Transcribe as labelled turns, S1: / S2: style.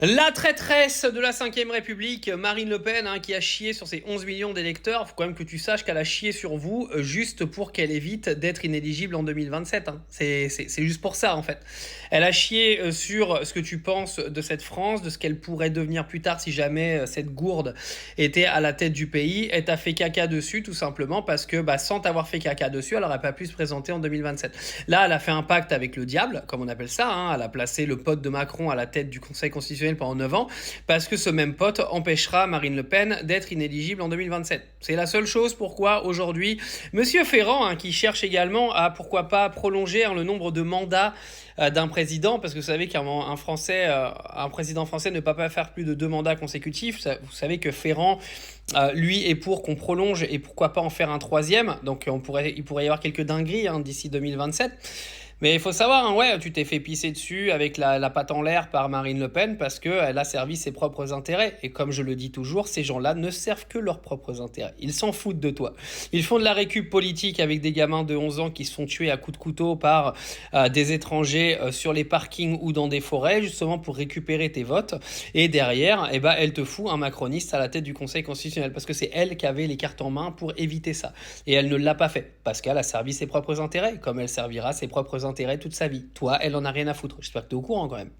S1: La traîtresse de la 5ème République, Marine Le Pen, qui a chié sur ses 11 millions d'électeurs. Faut quand même que tu saches qu'elle a chié sur vous juste pour qu'elle évite d'être inéligible en 2027. C'est juste pour ça, en fait. Elle a chié sur ce que tu penses de cette France, de ce qu'elle pourrait devenir plus tard si jamais cette gourde était à la tête du pays. Elle t'a fait caca dessus, tout simplement, parce que sans t'avoir fait caca dessus, elle n'aurait pas pu se présenter en 2027. Là, elle a fait un pacte avec le diable, comme on appelle ça. Elle a placé le pote de Macron à la tête du Conseil constitutionnel pendant 9 ans, parce que ce même pote empêchera Marine Le Pen d'être inéligible en 2027. C'est la seule chose pourquoi aujourd'hui, Monsieur Ferrand, qui cherche également à pourquoi pas prolonger le nombre de mandats d'un président, parce que vous savez qu'un Français, un président français ne peut pas faire plus de 2 mandats consécutifs. Vous savez que Ferrand, lui, est pour qu'on prolonge et pourquoi pas en faire un troisième. Donc il pourrait y avoir quelques dingueries d'ici 2027. Mais il faut savoir, ouais, tu t'es fait pisser dessus avec la patte en l'air par Marine Le Pen parce qu'elle a servi ses propres intérêts. Et comme je le dis toujours, ces gens-là ne servent que leurs propres intérêts. Ils s'en foutent de toi. Ils font de la récup politique avec des gamins de 11 ans qui se font tuer à coups de couteau par des étrangers sur les parkings ou dans des forêts, justement pour récupérer tes votes. Et derrière, elle te fout un macroniste à la tête du Conseil constitutionnel parce que c'est elle qui avait les cartes en main pour éviter ça. Et elle ne l'a pas fait parce qu'elle a servi ses propres intérêts, comme elle servira ses propres intérêts toute sa vie. Toi, elle en a rien à foutre. J'espère que tu es au courant quand même.